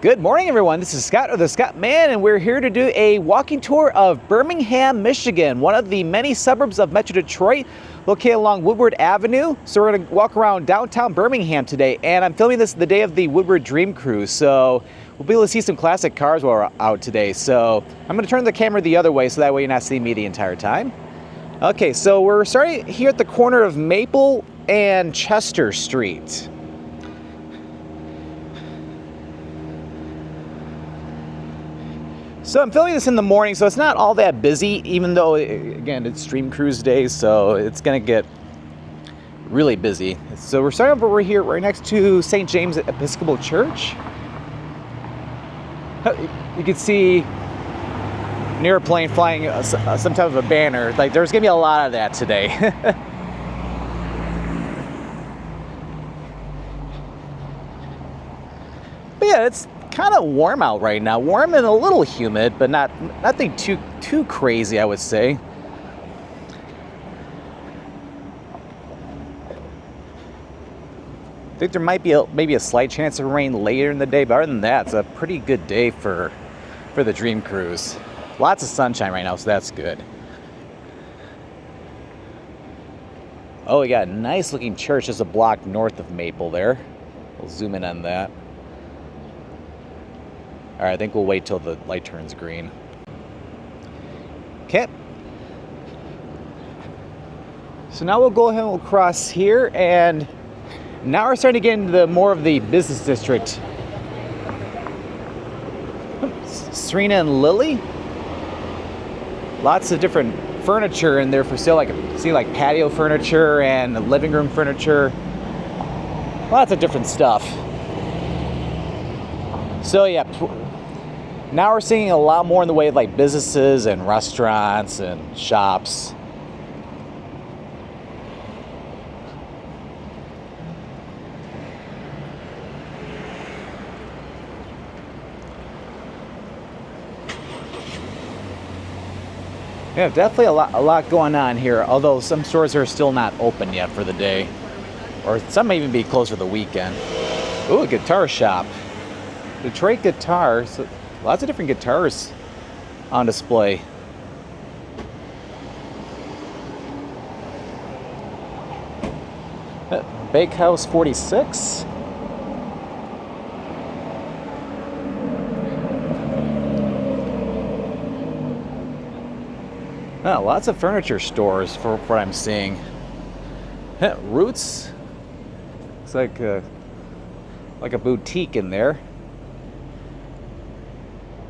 Good morning, everyone. This is Scott of the Scott Man, and we're here to do a walking tour of Birmingham, Michigan, one of the many suburbs of Metro Detroit, located along Woodward Avenue. So we're going to walk around downtown Birmingham today, and I'm filming this the day of the Woodward Dream Cruise. So we'll be able to see some classic cars while we're out today. So I'm going to turn the camera the other way, so that way you're not seeing me the entire time. Okay, so we're starting here at the corner of Maple and Chester Street. So I'm filming this in the morning, so it's not all that busy, even though, again, it's Dream Cruise Day, so it's going to get really busy. So we're starting over here right next to St. James Episcopal Church. You can see an airplane flying some type of a banner. Like, there's going to be a lot of that today. But yeah, it's kind of warm out right now. Warm and a little humid, but nothing too crazy, I would say. I think there might be maybe a slight chance of rain later in the day, but other than that, it's a pretty good day for the Dream Cruise. Lots of sunshine right now, so that's good. Oh, we got a nice looking church just a block north of Maple there. We'll zoom in on that. All right, I think we'll wait till the light turns green. Okay. So now we'll go ahead and we'll cross here, and now we're starting to get into more of the business district. Serena and Lily. Lots of different furniture in there for sale. Like, see, like patio furniture and living room furniture. Lots of different stuff. So yeah, now we're seeing a lot more in the way of like businesses and restaurants and shops. Yeah, definitely a lot going on here, although some stores are still not open yet for the day. Or some may even be closed for the weekend. Ooh, a guitar shop. Detroit Guitars. Lots of different guitars on display. Bakehouse 46. Lots of furniture stores for what I'm seeing. Roots. Looks like a boutique in there.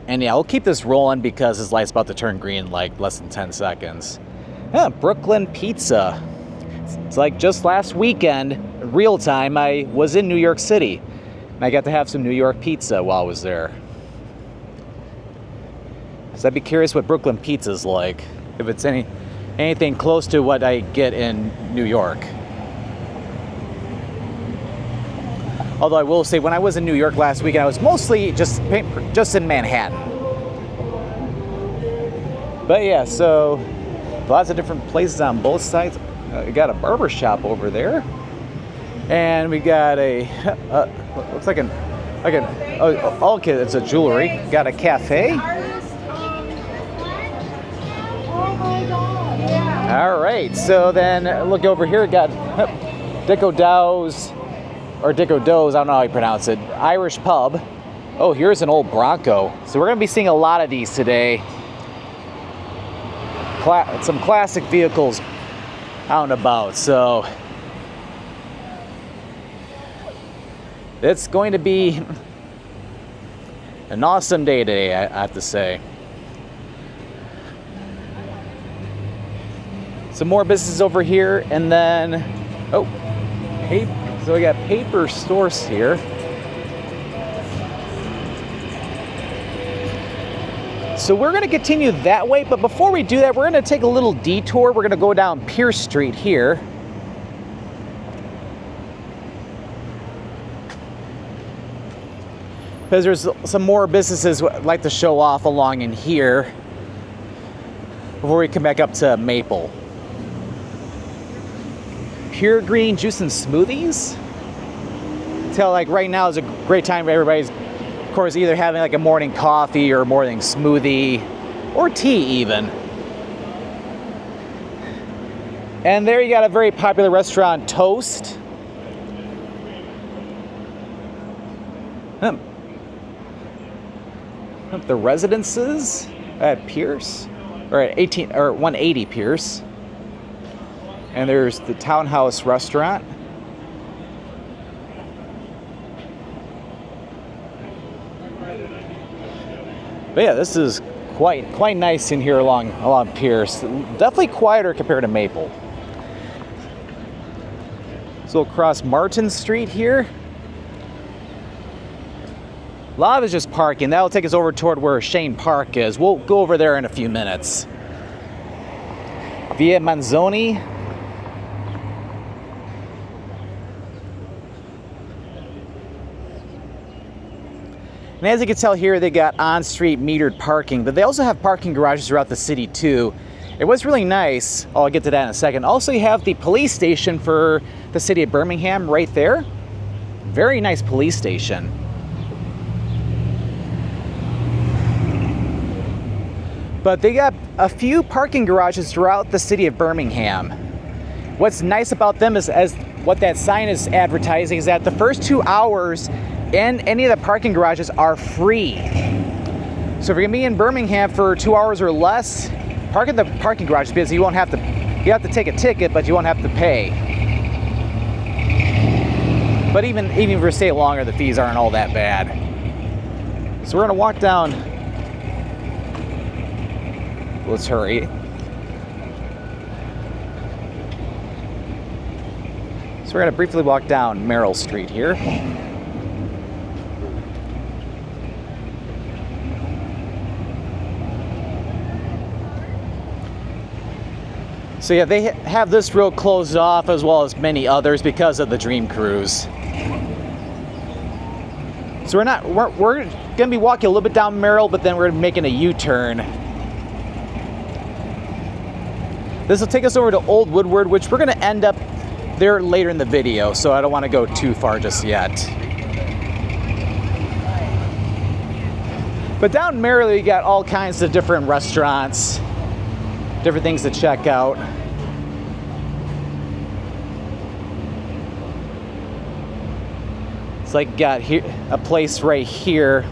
And yeah, we'll keep this rolling because this light's about to turn green in like less than 10 seconds. Brooklyn Pizza. It's like just last weekend, real time, I was in New York City. And I got to have some New York pizza while I was there. So I'd be curious what Brooklyn Pizza's like. If it's anything close to what I get in New York. Although I will say, when I was in New York last weekend, I was mostly just in Manhattan. But yeah, so lots of different places on both sides. We got a barber shop over there, and we got a looks like okay, it's a jewelry. Got a cafe. All right, so then look over here. Got Dicko Dows. Or Dicko Doe's, I don't know how you pronounce it. Irish pub. Oh, here's an old Bronco. So we're going to be seeing a lot of these today. Some classic vehicles out and about. So it's going to be an awesome day today, I have to say. Some more businesses over here, and then hey. So we got paper stores here. So we're going to continue that way, but before we do that, we're going to take a little detour. We're going to go down Pierce Street here. Because there's some more businesses I'd like to show off along in here before we come back up to Maple. Pure Green Juice and Smoothies. Tell like right now is a great time for everybody's Of course, either having like a morning coffee or a morning smoothie or tea even. And there you got a very popular restaurant, Toast. The residences at Pierce, or at 180 Pierce. And there's the Townhouse Restaurant. But yeah, this is quite nice in here along Pierce. Definitely quieter compared to Maple. So we'll cross Martin Street here. A lot of it's just parking. That'll take us over toward where Shain Park is. We'll go over there in a few minutes. Via Manzoni. And as you can tell here, they got on-street metered parking, but they also have parking garages throughout the city too. And what's really nice, I'll get to that in a second, also you have the police station for the city of Birmingham right there. Very nice police station. But they got a few parking garages throughout the city of Birmingham. What's nice about them is, as what that sign is advertising, is that the first 2 hours in any of the parking garages are free. So if you're gonna be in Birmingham for 2 hours or less, park in the parking garage because you have to take a ticket, but you won't have to pay. But even if you stay longer, the fees aren't all that bad. So we're gonna walk down. Let's hurry. So we're gonna briefly walk down Merrill Street here. So yeah, they have this road closed off as well as many others because of the Dream Cruise. So we're gonna be walking a little bit down Merrill, but then we're making a U-turn. This will take us over to Old Woodward, which we're gonna end up there later in the video, so I don't wanna go too far just yet. But down Merrill, you got all kinds of different restaurants, different things to check out. It's like got here a place right here.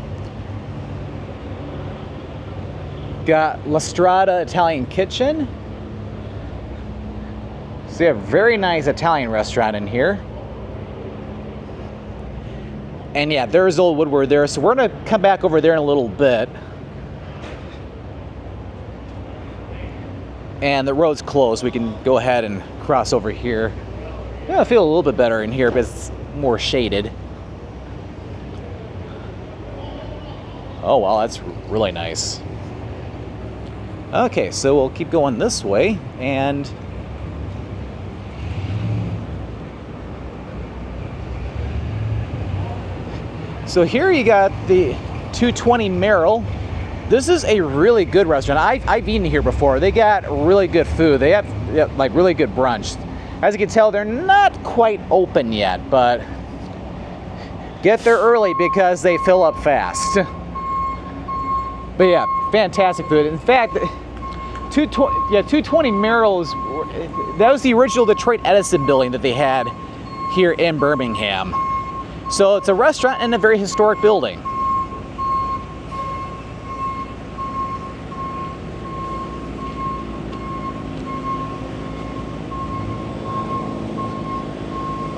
Got La Strada Italian Kitchen. So you have a very nice Italian restaurant in here. And yeah, there's Old Woodward there. So we're gonna come back over there in a little bit. And the road's closed. We can go ahead and cross over here. Yeah, I feel a little bit better in here, but it's more shaded. Oh wow, that's really nice. Okay, so we'll keep going this way, and so here you got the 220 Merrill. This is a really good restaurant. I've eaten here before. They got really good food. They have like really good brunch. As you can tell, they're not quite open yet, but get there early because they fill up fast. But yeah, fantastic food. In fact, 220 Merrill, that was the original Detroit Edison building that they had here in Birmingham. So it's a restaurant in a very historic building.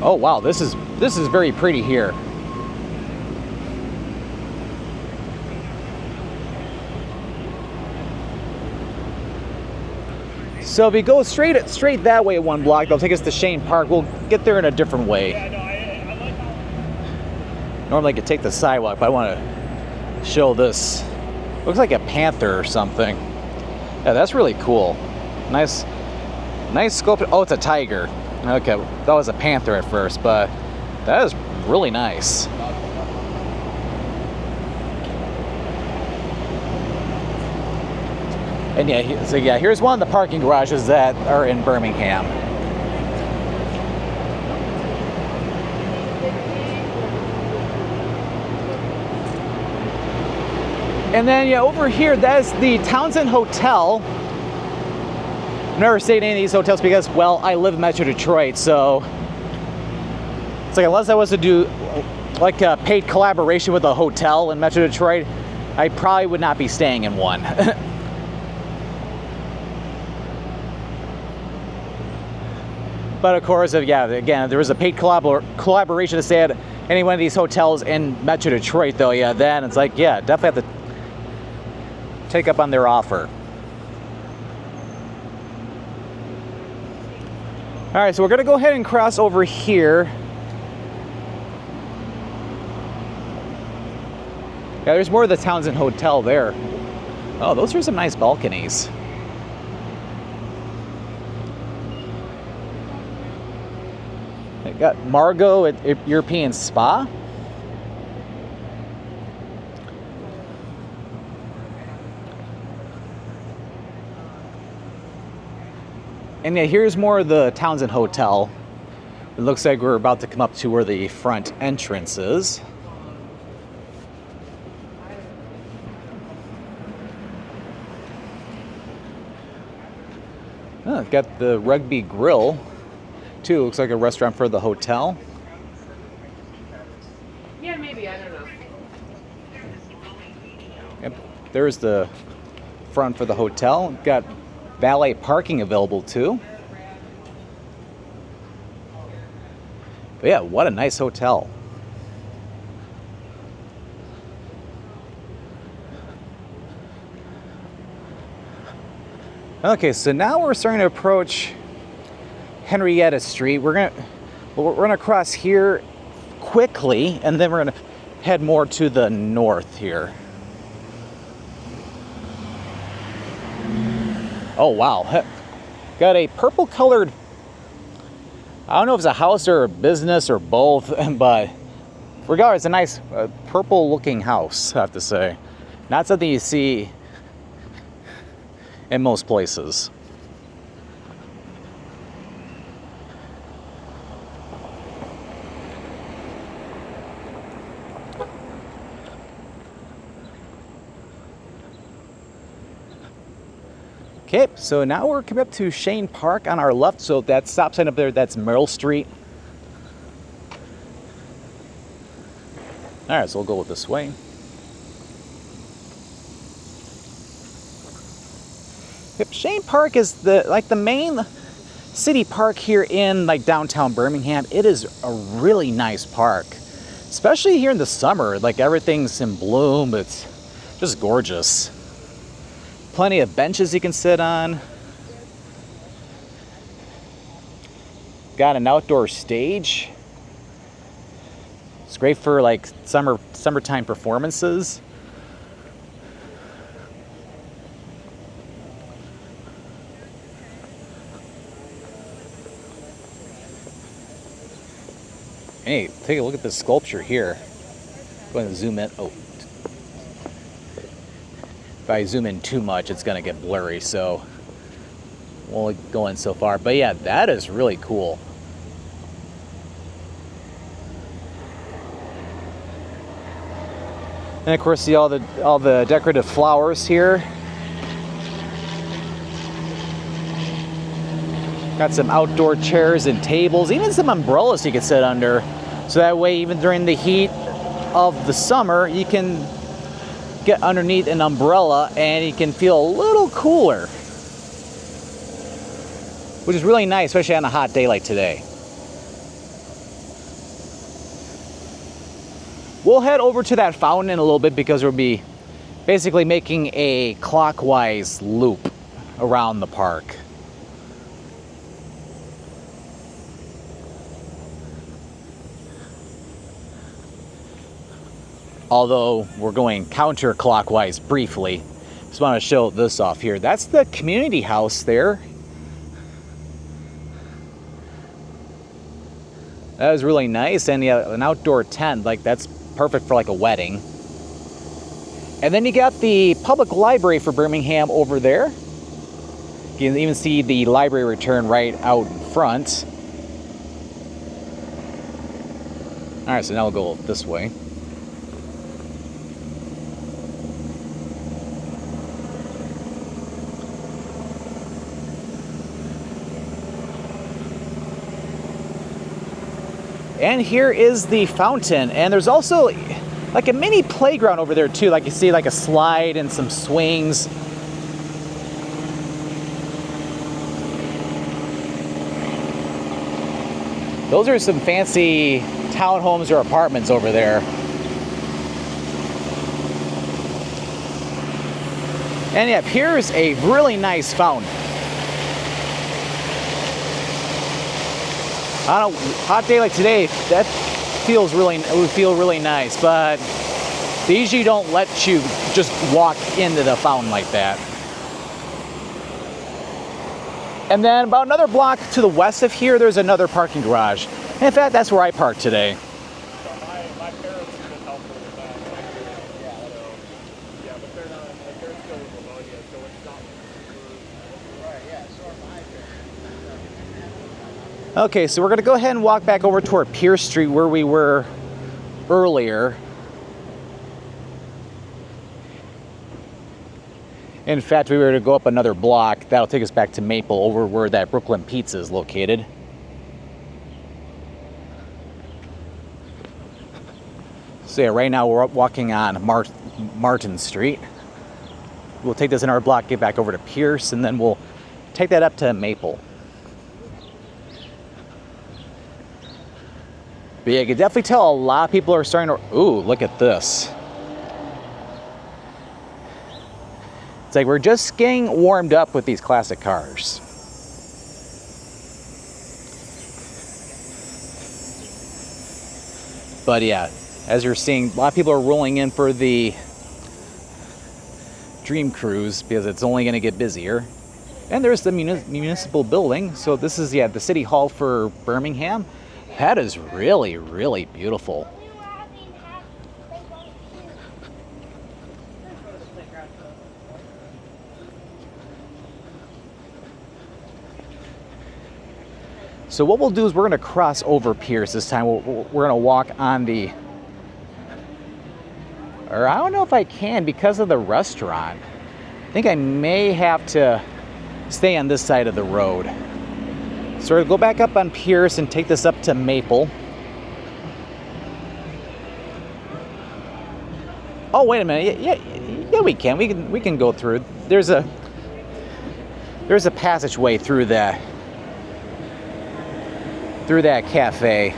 Oh wow, this is very pretty here. So if we go straight that way one block, they'll take us to Shain Park. We'll get there in a different way. Normally I could take the sidewalk, but I want to show this. Looks like a panther or something. Yeah, that's really cool. Nice sculpture. Oh, it's a tiger. Okay, that was a panther at first, but that is really nice. And yeah, so yeah, here's one of the parking garages that are in Birmingham. And then yeah, over here, that's the Townsend Hotel. I've never stayed in any of these hotels because, well, I live in Metro Detroit, so it's like unless I was to do like a paid collaboration with a hotel in Metro Detroit, I probably would not be staying in one. But of course, yeah, again, if there was a paid collaboration to stay at any one of these hotels in Metro Detroit, though, yeah, then it's like, yeah, definitely have to take up on their offer. All right, so we're gonna go ahead and cross over here. Yeah, there's more of the Townsend Hotel there. Oh, those are some nice balconies. They got Margot at European Spa. And yeah, here's more of the Townsend Hotel. It looks like we're about to come up to where the front entrance is. Oh, it's got the Rugby Grill, too. Looks like a restaurant for the hotel. Yeah, maybe. I don't know. Yep, there's the front for the hotel. Got valet parking available, too. But yeah, what a nice hotel. Okay, so now we're starting to approach Henrietta Street. We're gonna cross here quickly, and then we're gonna head more to the north here. Oh wow, got a purple colored, I don't know if it's a house or a business or both, but regardless, it's a nice purple looking house, I have to say. Not something you see in most places. Okay, so now we're coming up to Shain Park on our left. So that stop sign up there, that's Merrill Street. All right, so we'll go this way. Yep, Shain Park is the main city park here in like downtown Birmingham. It is a really nice park, especially here in the summer. Like everything's in bloom. It's just gorgeous. Plenty of benches you can sit on. Got an outdoor stage. It's great for like summertime performances. Hey, take a look at this sculpture here. Go ahead and zoom in. Oh. If I zoom in too much, it's gonna get blurry, so we'll go in so far. But yeah, that is really cool. And of course, see all the decorative flowers here. Got some outdoor chairs and tables, even some umbrellas you can sit under. So that way, even during the heat of the summer, you can get underneath an umbrella and you can feel a little cooler, which is really nice, especially on a hot day like today. We'll head over to that fountain in a little bit because we'll be basically making a clockwise loop around the park. Although we're going counterclockwise briefly. Just want to show this off here. That's the community house there. That was really nice. And yeah, an outdoor tent, like that's perfect for like a wedding. And then you got the public library for Birmingham over there. You can even see the library return right out in front. All right, so now we'll go this way. And here is the fountain, and there's also like a mini playground over there too. Like you see like a slide and some swings. Those are some fancy townhomes or apartments over there. And yeah, here's a really nice fountain. On a hot day like today, that it would feel really nice, but they usually don't let you just walk into the fountain like that. And then about another block to the west of here, there's another parking garage. And in fact, that's where I parked today. My parents have been helpful with that. Yeah, but they're not, my parents still with pneumonia, so it's not super. Right, yeah, so are my parents. Okay, so we're gonna go ahead and walk back over toward Pierce Street where we were earlier. In fact, we were to go up another block. That'll take us back to Maple, over where that Brooklyn Pizza is located. So yeah, right now we're walking on Martin Street. We'll take this in our block, get back over to Pierce, and then we'll take that up to Maple. But yeah, you can definitely tell a lot of people are starting to, ooh, look at this. It's like we're just getting warmed up with these classic cars. But yeah, as you're seeing, a lot of people are rolling in for the Dream Cruise because it's only going to get busier. And there's the municipal building. So this is, yeah, the City Hall for Birmingham. That is really, really beautiful. So what we'll do is we're going to cross over Pierce this time. We're going to walk on the, or I don't know if I can because of the restaurant. I think I may have to stay on this side of the road. So we'll go back up on Pierce and take this up to Maple. Oh, wait a minute. Yeah, we can. We can go through. There's a passageway through that cafe.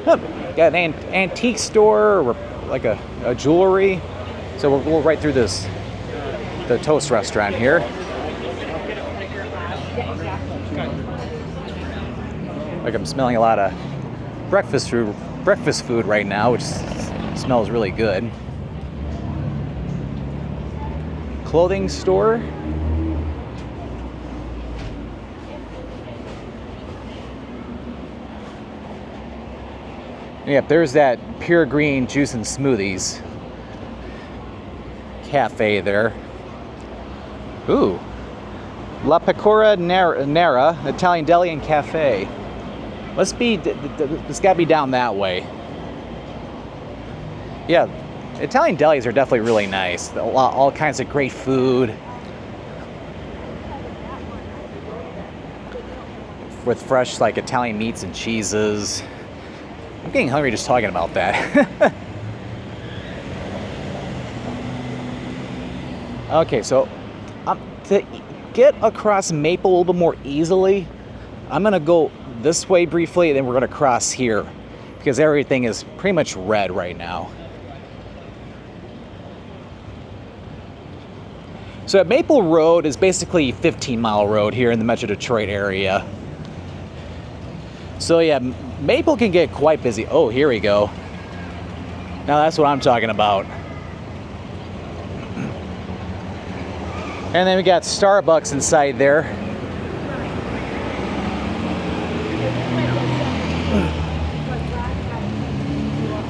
Oh, got an antique store, or like a jewelry. So we'll go right through the Toast restaurant here. Like I'm smelling a lot of breakfast food right now, which smells really good. Clothing store. Yep, there's that Pure Green Juice and Smoothies cafe there. Ooh, La Pecora Nera Italian Deli and Cafe. It's gotta be down that way. Yeah, Italian delis are definitely really nice. All kinds of great food. With fresh, like, Italian meats and cheeses. I'm getting hungry just talking about that. Okay, so to get across Maple a little bit more easily, I'm gonna go this way briefly, and then we're gonna cross here because everything is pretty much red right now. So Maple Road is basically a 15-mile road here in the Metro Detroit area. So yeah, Maple can get quite busy. Oh, here we go. Now that's what I'm talking about. And then we got Starbucks inside there.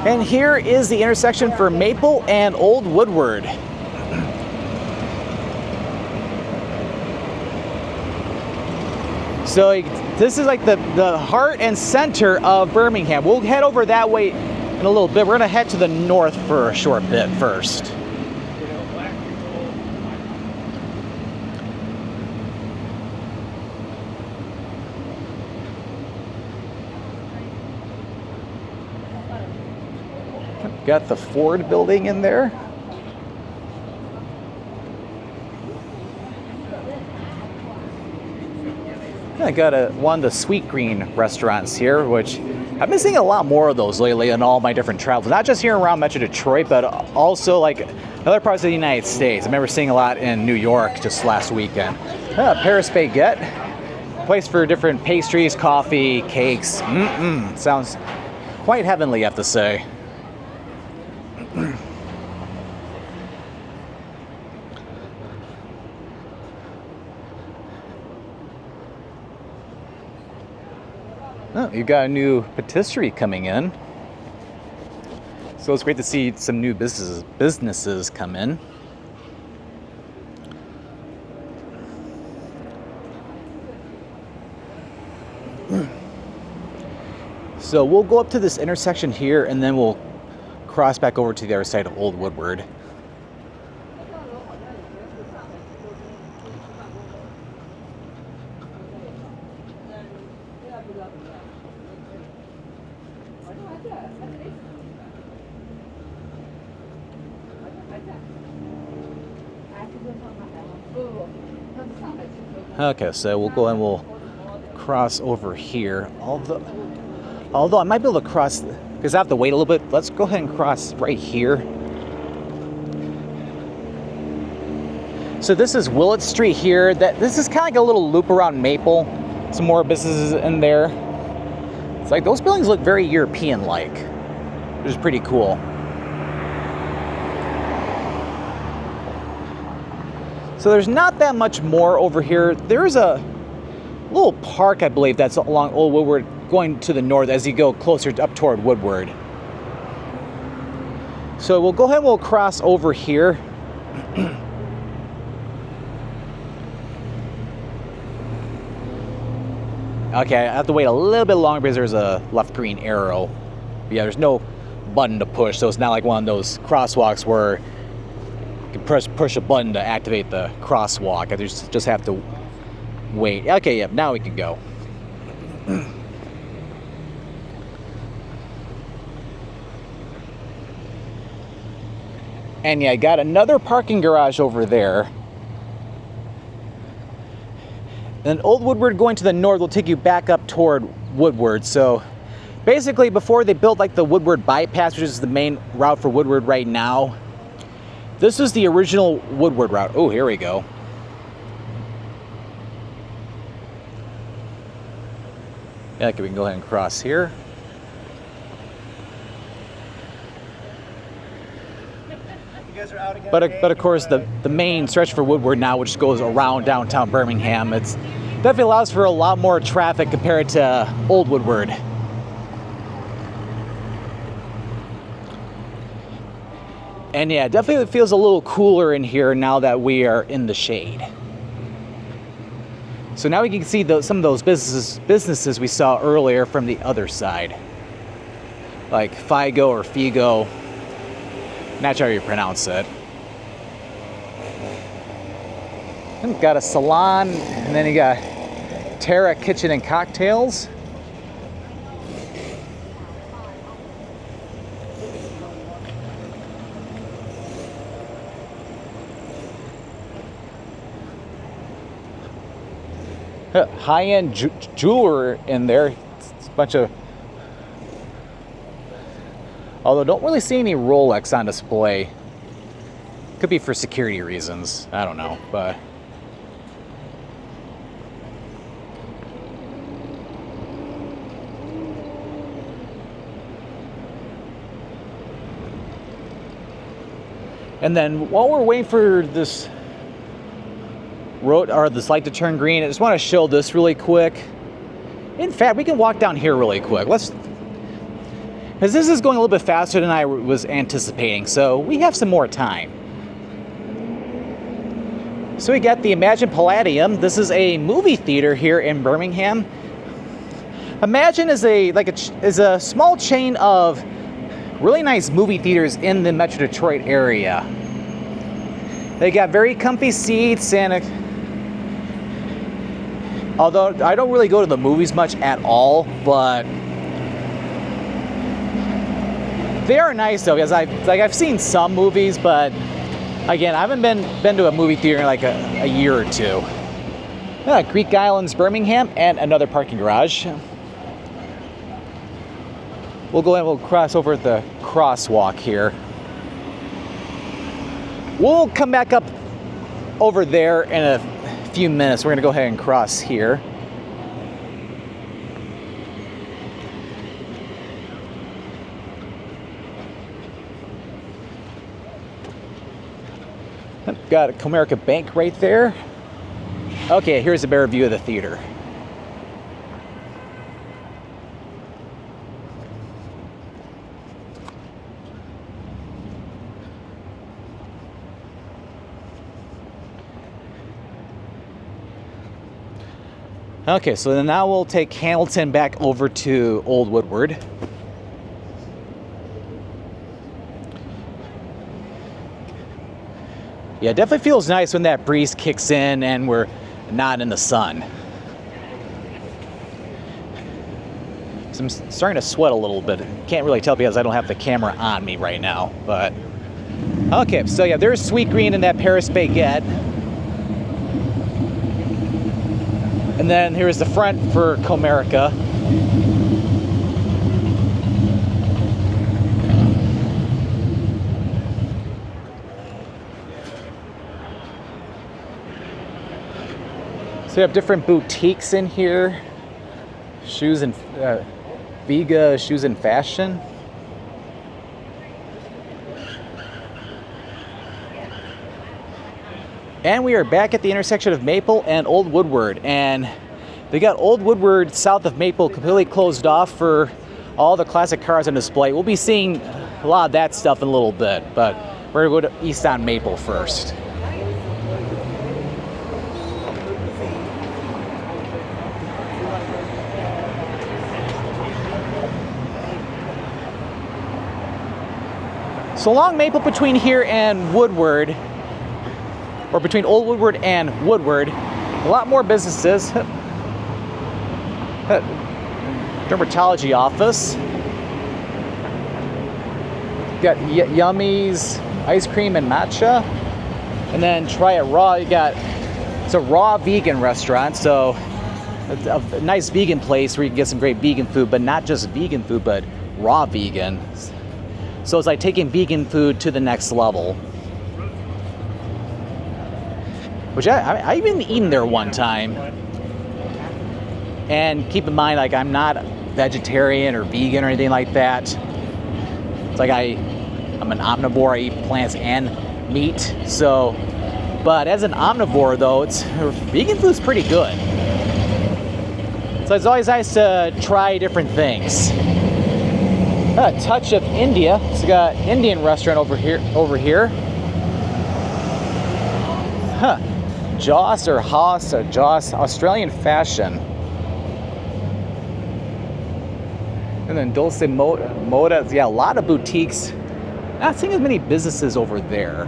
And here is the intersection for Maple and Old Woodward. So this is like the heart and center of Birmingham. We'll head over that way in a little bit. We're gonna head to the north for a short bit first. Got the Ford building in there. I got one of the Sweet Green restaurants here, which I've been seeing a lot more of those lately in all my different travels. Not just here around Metro Detroit, but also like other parts of the United States. I remember seeing a lot in New York just last weekend. Paris Baguette, place for different pastries, coffee, cakes. Sounds quite heavenly, I have to say. Oh, you got a new patisserie coming in. So it's great to see some new businesses come in. So we'll go up to this intersection here and then we'll cross back over to the other side of Old Woodward. Okay, so we'll go and we'll cross over here. Although I might be able to cross, because I have to wait a little bit. Let's go ahead and cross right here. So this is Willett Street here. This is kind of like a little loop around Maple. Some more businesses in there. It's like those buildings look very European-like, which is pretty cool. So there's not that much more over here. There's a little park, I believe, that's along Old Woodward going to the north as you go closer up toward Woodward. So we'll go ahead and we'll cross over here. Okay, I have to wait a little bit longer because there's a left green arrow. But yeah, there's no button to push, so it's not like one of those crosswalks where you can push a button to activate the crosswalk. I just have to wait. Okay, yep, now we can go. And yeah, I got another parking garage over there. Then Old Woodward going to the north will take you back up toward Woodward. So basically before they built like the Woodward bypass, which is the main route for Woodward right now, this is the original Woodward route. Oh, here we go. Yeah, okay, we can go ahead and cross here. But of course, the main stretch for Woodward now, which goes around downtown Birmingham, it's definitely allows for a lot more traffic compared to Old Woodward. And yeah, definitely feels a little cooler in here now that we are in the shade. So now we can see some of those businesses we saw earlier from the other side, like Figo or Figo. Not sure how you pronounce it. And got a salon, and then you got Terra Kitchen and Cocktails. High-end jeweler in there. It's a bunch of... Although don't really see any Rolex on display. Could be for security reasons. I don't know, but... And then while we're waiting for this road or this light to turn green, I just want to show this really quick. In fact, we can walk down here really quick. Because this is going a little bit faster than I was anticipating, so we have some more time. So we got the Imagine Palladium. This is a movie theater here in Birmingham. Imagine is a small chain of really nice movie theaters in the Metro Detroit area. They got very comfy seats, and although I don't really go to the movies much at all, but They are nice though, because I've seen some movies, but again, I haven't been to a movie theater in like a year or two. Greek Islands, Birmingham, and another parking garage. We'll go and we'll cross over at the crosswalk here. We'll come back up over there in a few minutes. We're gonna go ahead and cross here. Got a Comerica Bank right there. Okay, here's a better view of the theater. Okay, so then now we'll take Hamilton back over to Old Woodward. Yeah, it definitely feels nice when that breeze kicks in and we're not in the sun. So I'm starting to sweat a little bit. Can't really tell because I don't have the camera on me right now, but okay, so yeah, there's Sweet Green and that Paris Baguette. And then here's the front for Comerica. So we have different boutiques in here. Shoes and Vega Shoes and Fashion. And we are back at the intersection of Maple and Old Woodward, and they got Old Woodward south of Maple completely closed off for all the classic cars on display. We'll be seeing a lot of that stuff in a little bit, but we're gonna go to east on Maple first. So along Maple between here and Woodward, or between Old Woodward and Woodward, a lot more businesses. Dermatology office. Got Yummies, ice cream and matcha. And then Try It Raw, you got, it's a raw vegan restaurant, so a nice vegan place where you can get some great vegan food, but not just vegan food, but raw vegan. So it's like taking vegan food to the next level. Which I even eaten there one time. And keep in mind, like, I'm not vegetarian or vegan or anything like that. It's like I'm an omnivore, I eat plants and meat. So, but as an omnivore though, vegan food's pretty good. So it's always nice to try different things. A touch of India. So we got Indian restaurant over here. Huh. Joss or Haas or Joss, Australian fashion. And then Dulce Moda, yeah, a lot of boutiques. Not seeing as many businesses over there.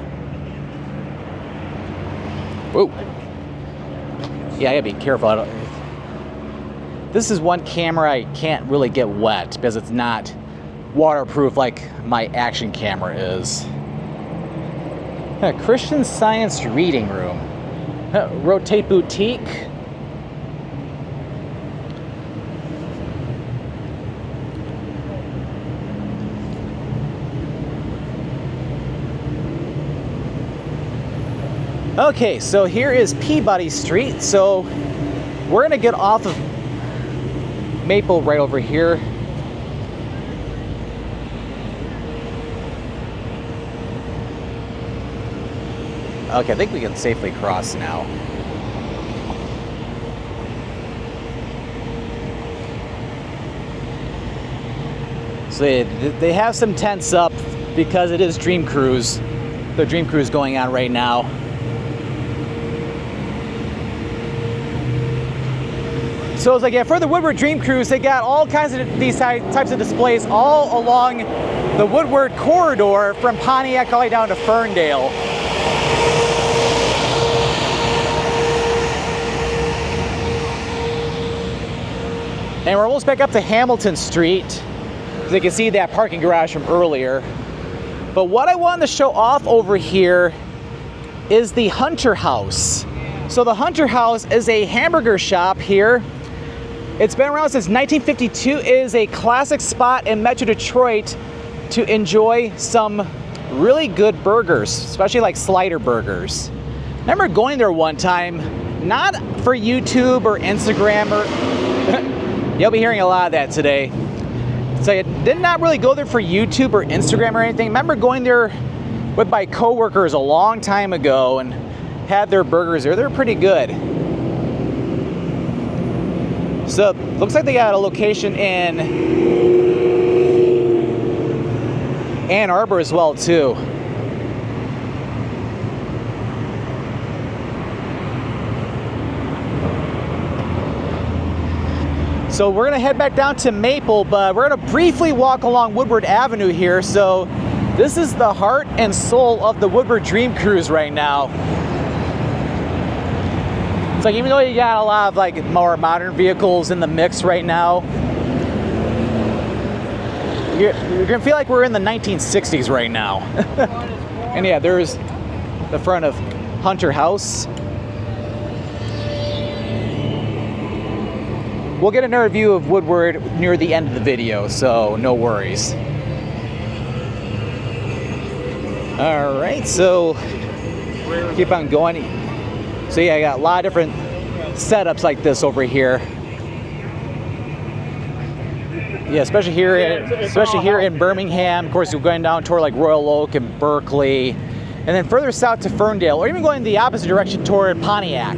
Whoa. Yeah, I gotta be careful. This is one camera I can't really get wet because it's not waterproof like my action camera is. Christian Science Reading Room. Rotate Boutique. Okay, so here is Peabody Street. So we're gonna get off of Maple right over here. Okay, I think we can safely cross now. So they have some tents up because it is Dream Cruise. The Dream Cruise going on right now. So it's like, yeah, for the Woodward Dream Cruise, they got all kinds of these types of displays all along the Woodward corridor from Pontiac all the way down to Ferndale. And we're almost back up to Hamilton Street. As you can see that parking garage from earlier. But what I wanted to show off over here is the Hunter House. So the Hunter House is a hamburger shop here. It's been around since 1952. It is a classic spot in Metro Detroit to enjoy some really good burgers, especially like slider burgers. I remember going there one time, not for YouTube or Instagram or you'll be hearing a lot of that today. So I did not really go there for YouTube or Instagram or anything. I remember going there with my coworkers a long time ago and had their burgers there. They're pretty good. So looks like they got a location in Ann Arbor as well too. So we're gonna head back down to Maple, but we're gonna briefly walk along Woodward Avenue here. So this is the heart and soul of the Woodward Dream Cruise right now. It's like, even though you got a lot of like more modern vehicles in the mix right now, you're gonna feel like we're in the 1960s right now. And yeah, there's the front of Hunter House. We'll get another view of Woodward near the end of the video, so no worries. All right, so keep on going. So yeah, I got a lot of different setups like this over here. Yeah, especially here in Birmingham. Of course, we're going down toward like Royal Oak and Berkeley, and then further south to Ferndale, or even going the opposite direction toward Pontiac.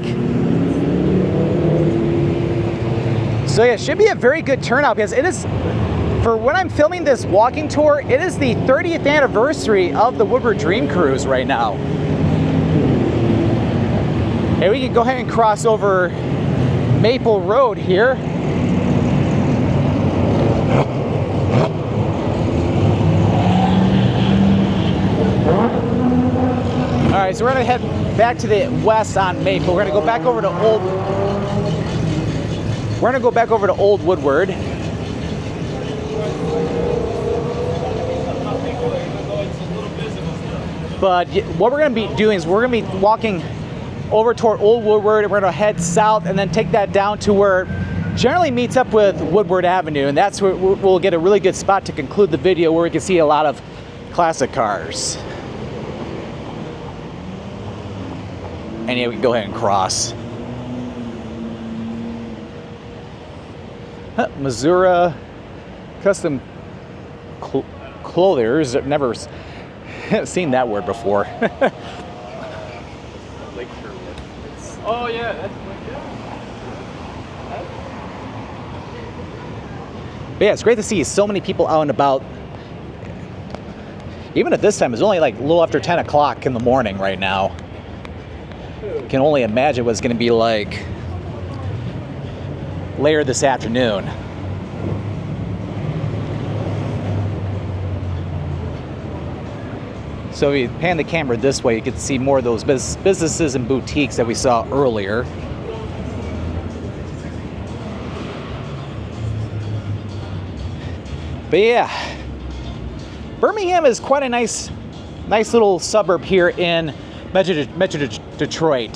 So yeah, it should be a very good turnout because it is, for when I'm filming this walking tour, it is the 30th anniversary of the Woodward Dream Cruise right now. And we can go ahead and cross over Maple Road here. All right, so we're gonna head back to the west on Maple. We're gonna go back over to Old Woodward. But what we're going to be doing is we're going to be walking over toward Old Woodward, and we're going to head south and then take that down to where it generally meets up with Woodward Avenue, and that's where we'll get a really good spot to conclude the video where we can see a lot of classic cars. And yeah, we can go ahead and cross. Missouri Custom Clothiers. I've never seen that word before. Oh yeah, that's But yeah, it's great to see so many people out and about. Even at this time, it's only like a little after 10 o'clock in the morning right now. Can only imagine what it's going to be like later this afternoon. So if you pan the camera this way, you can see more of those businesses and boutiques that we saw earlier. But yeah, Birmingham is quite a nice little suburb here in Metro Detroit.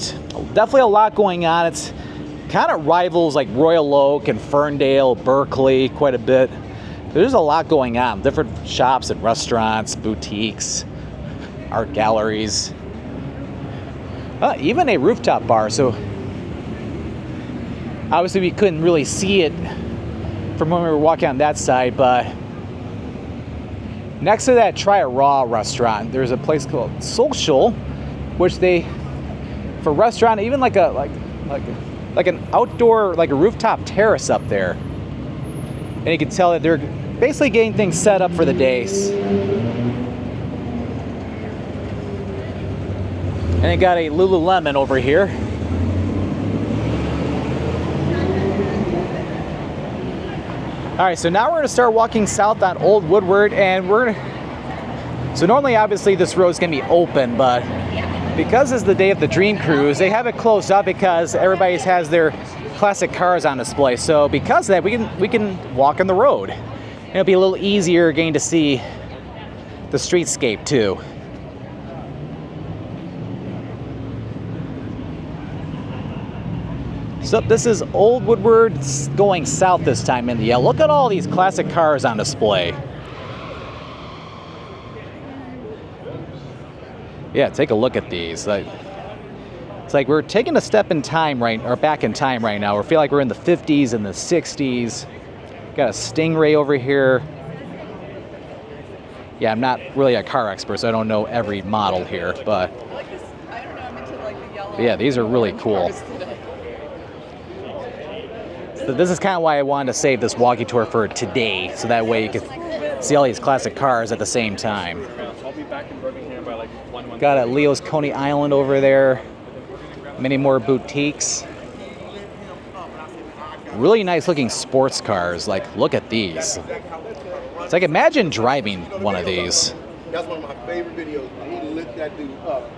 Definitely a lot going on. It's kind of rivals like Royal Oak and Ferndale, Berkeley quite a bit. There's a lot going on. Different shops and restaurants, boutiques, art galleries, even a rooftop bar. So obviously we couldn't really see it from when we were walking on that side, but next to that Try a Raw restaurant, there's a place called Social, which they, for restaurant, even like an outdoor, like a rooftop terrace up there. And you can tell that they're basically getting things set up for the days. And they got a Lululemon over here. All right, so now we're gonna start walking south on Old Woodward, and so normally obviously this road's gonna be open, but because it's the day of the Dream Cruise, they have it closed up because everybody has their classic cars on display. So because of that, we can walk on the road. It'll be a little easier getting to see the streetscape too. So this is Old Woodward going south this time in the yellow. Look at all these classic cars on display. Yeah, take a look at these. It's like we're taking a step in time or back in time right now. We feel like we're in the 50s and the 60s. Got a Stingray over here. Yeah, I'm not really a car expert, so I don't know every model here, but I like this. I don't know. I'm into like the yellow. yeah, these are really cool. So this is kind of why I wanted to save this walking tour for today, so that way you can see all these classic cars at the same time. I'll be back in Birmingham by like 1:00. Got a Leo's Coney Island over there. Many more boutiques. Really nice looking sports cars. Like, look at these. It's like, imagine driving one of these. That's one of my favorite videos. When he lit that dude up.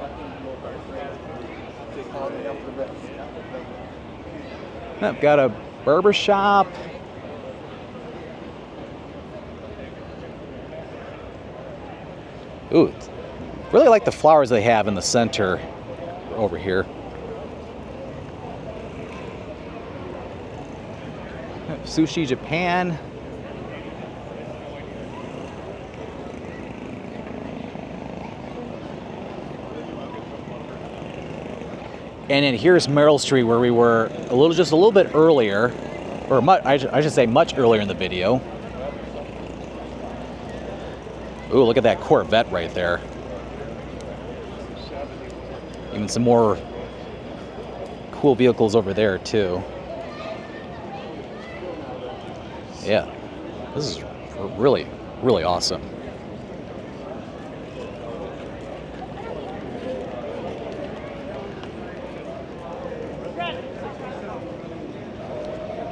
I've got a barber shop. Ooh, really like the flowers they have in the center over here. Sushi Japan. And then here's Merrill Street, where we were just a little bit earlier, or I should say much earlier in the video. Ooh, look at that Corvette right there. Even some more cool vehicles over there too. Yeah, this is really, really awesome.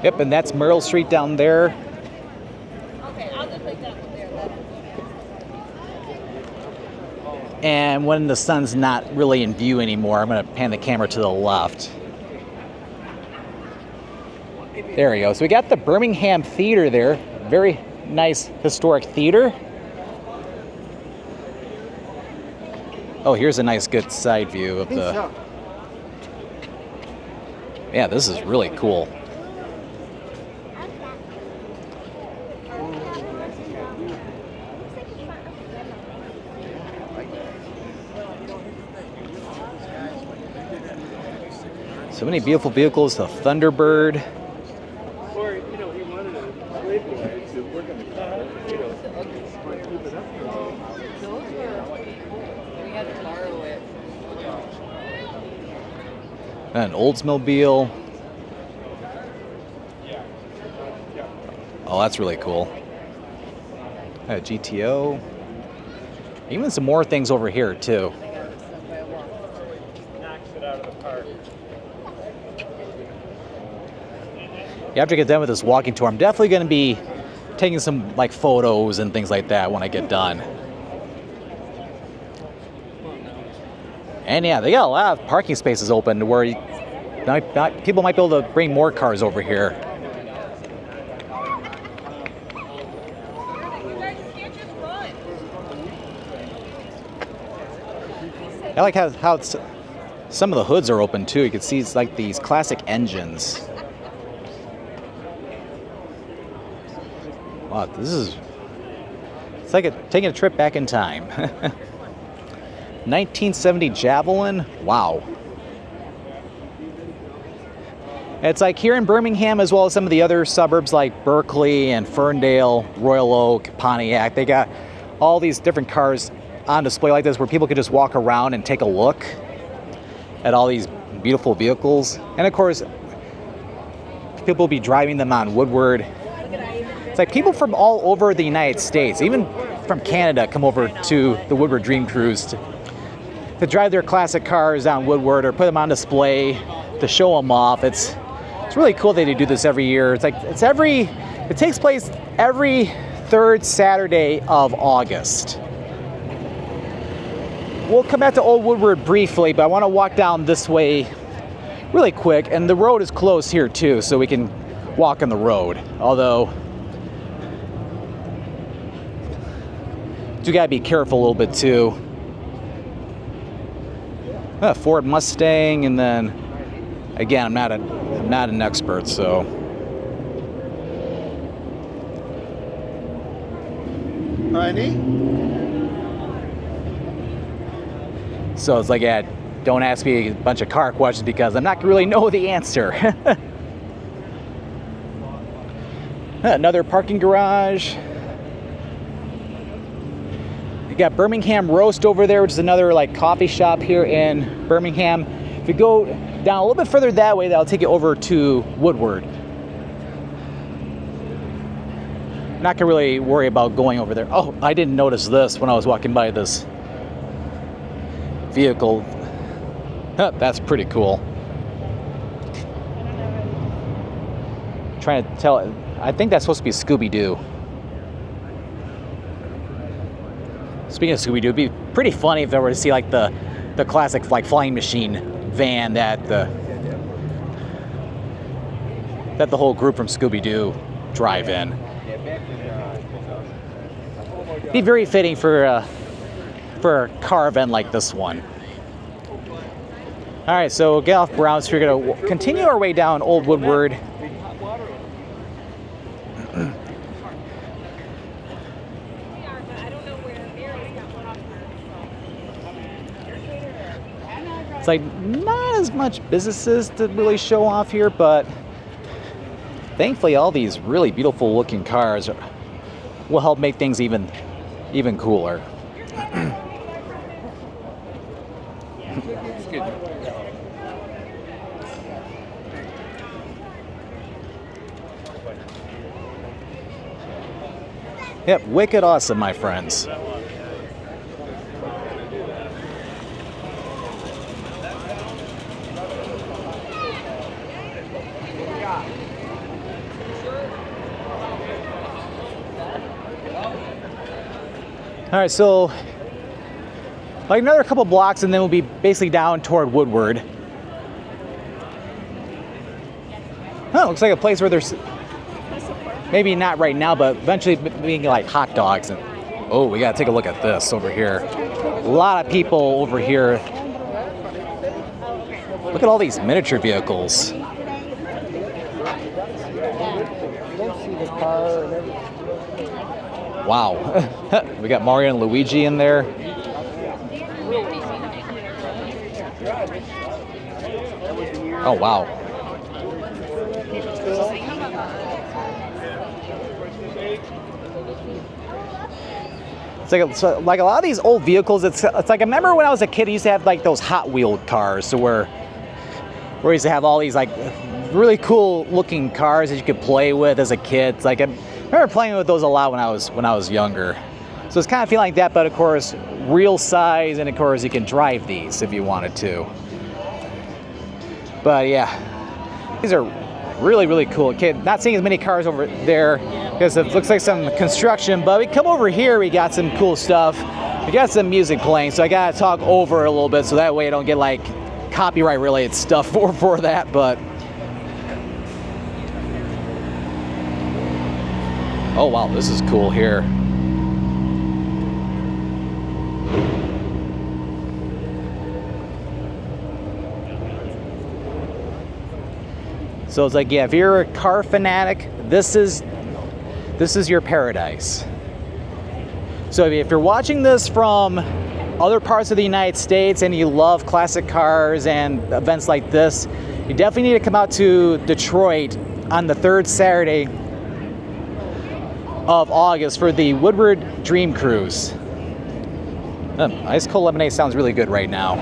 Yep, and that's Merrill Street down there. Okay, I'll just take that one there. And when the sun's not really in view anymore, I'm going to pan the camera to the left. There we go. So we got the Birmingham Theater there. Very nice historic theater. Oh, here's a nice good side view of the... Yeah, this is really cool. So many beautiful vehicles. The Thunderbird. Or, you know, he wanted a slave boy to work on the car, you know, keep it up. Those were, we had to borrow it. An Oldsmobile. Oh, that's really cool. A GTO. Even some more things over here too. Knocks it out of the park. After I get done with this walking tour, I'm definitely going to be taking some like photos and things like that when I get done. And yeah, they got a lot of parking spaces open to where people might be able to bring more cars over here. I like how some of the hoods are open too. You can see it's like these classic engines. Wow, it's like taking a trip back in time. 1970 Javelin, wow. It's like here in Birmingham, as well as some of the other suburbs like Berkeley and Ferndale, Royal Oak, Pontiac. They got all these different cars on display like this where people could just walk around and take a look at all these beautiful vehicles. And of course, people will be driving them on Woodward. It's like people from all over the United States, even from Canada, come over to the Woodward Dream Cruise to drive their classic cars down Woodward or put them on display to show them off. It's really cool that they do this every year. It takes place every third Saturday of August. We'll come back to Old Woodward briefly, but I want to walk down this way really quick, and the road is closed here too, so we can walk on the road. Although you gotta be careful a little bit too. Ford Mustang, and then again, I'm not an expert, so. Honey? So it's like, yeah, don't ask me a bunch of car questions because I'm not gonna really know the answer. Another parking garage. You got Birmingham Roast over there, which is another like coffee shop here in Birmingham. If you go down a little bit further that way, that'll take you over to Woodward. Not gonna really worry about going over there. Oh, I didn't notice this when I was walking by this vehicle. That's pretty cool. Trying to tell, I think that's supposed to be Scooby-Doo. Speaking of Scooby-Doo, it'd be pretty funny if I were to see like the classic like flying machine van that the whole group from Scooby-Doo drive in. Be very fitting for a car event like this one. All right, so we'll get off Brown Street. We're gonna continue our way down Old Woodward. It's like not as much businesses to really show off here, but thankfully all these really beautiful looking cars will help make things even cooler. Yep, wicked awesome, my friends. All right, so like another couple blocks and then we'll be basically down toward Woodward. Oh, looks like a place where there's, maybe not right now, but eventually being like hot dogs. And oh, we gotta take a look at this over here. A lot of people over here. Look at all these miniature vehicles. Wow. We got Mario and Luigi in there. Oh, wow. It's like a lot of these old vehicles, it's like, I remember when I was a kid, I used to have like those Hot Wheeled cars, so where I used to have all these like really cool looking cars that you could play with as a kid. It's like I remember playing with those a lot when I was younger. So it's kind of feeling like that, but of course, real size, and of course you can drive these if you wanted to. But yeah, these are really, really cool. Okay, not seeing as many cars over there because it looks like some construction, but we come over here, we got some cool stuff. We got some music playing, so I gotta talk over it a little bit so that way I don't get like copyright related stuff for that, but oh wow, this is cool here. So it's like, yeah, if you're a car fanatic, this is your paradise. So if you're watching this from other parts of the United States and you love classic cars and events like this, you definitely need to come out to Detroit on the third Saturday of August for the Woodward Dream Cruise. Ice cold lemonade sounds really good right now.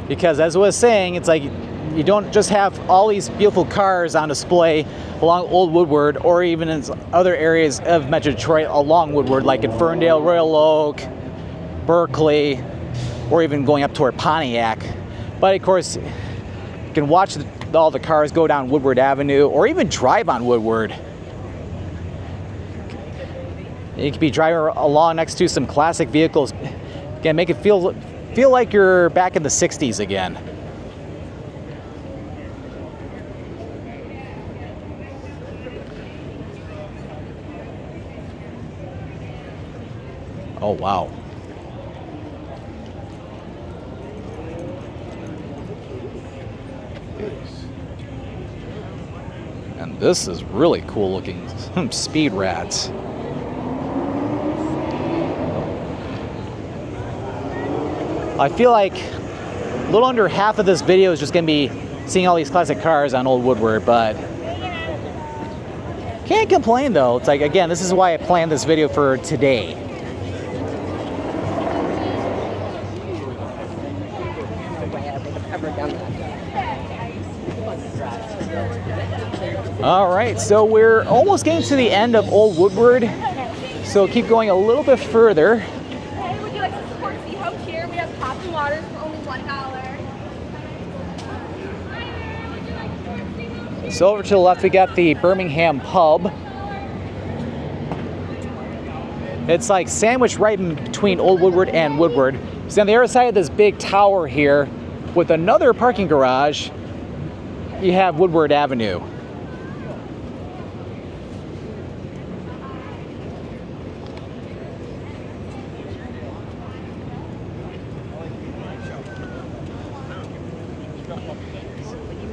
Because as I was saying, it's like you don't just have all these beautiful cars on display along Old Woodward or even in other areas of Metro Detroit along Woodward, like in Ferndale, Royal Oak, Berkeley, or even going up toward Pontiac. But of course, you can watch all the cars go down Woodward Avenue or even drive on Woodward. You could be driving along next to some classic vehicles. Again, make it feel like you're back in the 60s again. Oh, wow. And this is really cool looking. Speed rats. I feel like a little under half of this video is just going to be seeing all these classic cars on Old Woodward, but can't complain though. It's like, again, this is why I planned this video for today. All right, so we're almost getting to the end of Old Woodward, so keep going a little bit further. Hey, would you like to support Sea Hope here? We have popping waters for only $1. So over to the left, we got the Birmingham pub. It's like sandwiched right in between Old Woodward and Woodward. So on the other side of this big tower here, with another parking garage, you have Woodward Avenue.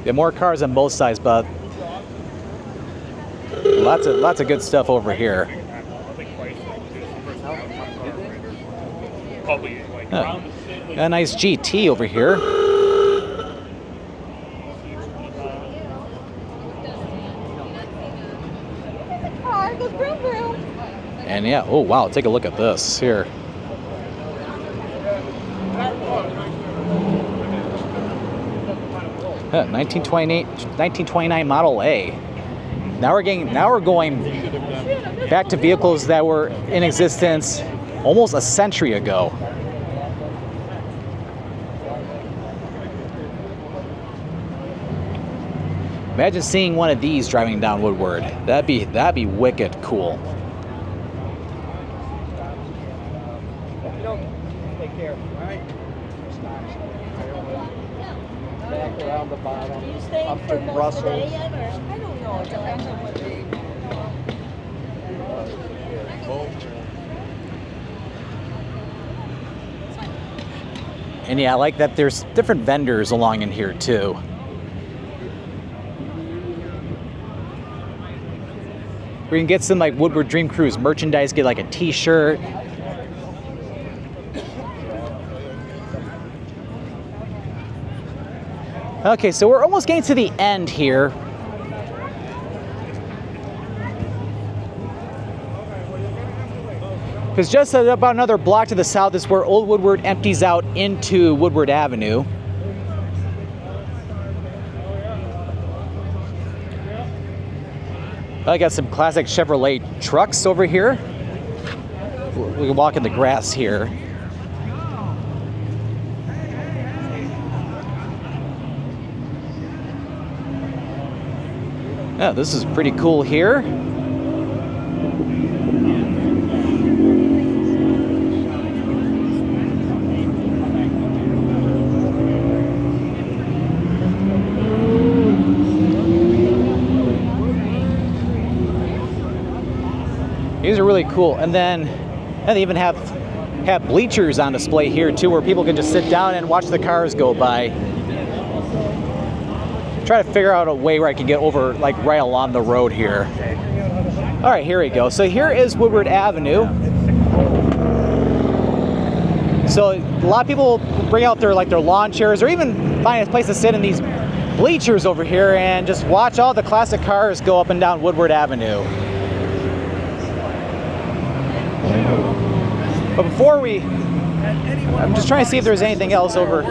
There are more cars on both sides, but lots of good stuff over here. Huh. A nice GT over here. Car goes vroom vroom. And yeah, oh wow, take a look at this here. Huh, 1929 Model A. Now we're going back to vehicles that were in existence almost a century ago. Imagine seeing one of these driving down Woodward. That'd be wicked cool. Take care, all right? Back around the bottom, up to Brussels. I don't know. It depends on what day. And yeah, I like that there's different vendors along in here too. We can get some like Woodward Dream Cruise merchandise, get like a t-shirt. Okay, so we're almost getting to the end here. Because just about another block to the south is where Old Woodward empties out into Woodward Avenue. I got some classic Chevrolet trucks over here. We can walk in the grass here. Yeah, this is pretty cool here. These are really cool. And then they even have bleachers on display here too, where people can just sit down and watch the cars go by. Try to figure out a way where I can get over like right along the road here. All right, here we go. So here is Woodward Avenue. So a lot of people bring out their lawn chairs or even find a place to sit in these bleachers over here and just watch all the classic cars go up and down Woodward Avenue. But before I'm just trying to see if there's anything else over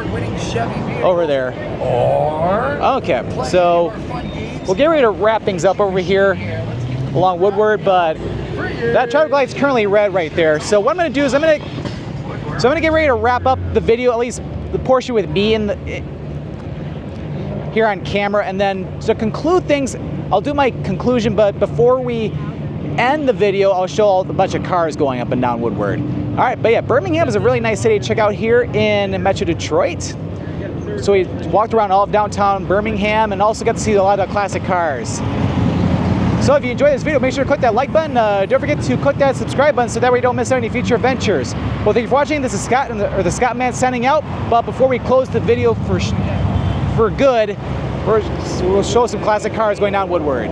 there. Okay, so we'll get ready to wrap things up over here along Woodward, but that traffic light's currently red right there. So what I'm going to do is I'm going to get ready to wrap up the video, at least the portion with me here on camera, and then to conclude things, I'll do my conclusion. But before we end the video, I'll show a bunch of cars going up and down Woodward. All right, but yeah, Birmingham is a really nice city to check out here in Metro Detroit. So we walked around all of downtown Birmingham and also got to see a lot of the classic cars. So if you enjoyed this video, make sure to click that like button. Don't forget to click that subscribe button so that way you don't miss out any future adventures. Well, thank you for watching. This is Scott, or the Scott Man, signing out. But before we close the video for good, we'll show some classic cars going down Woodward.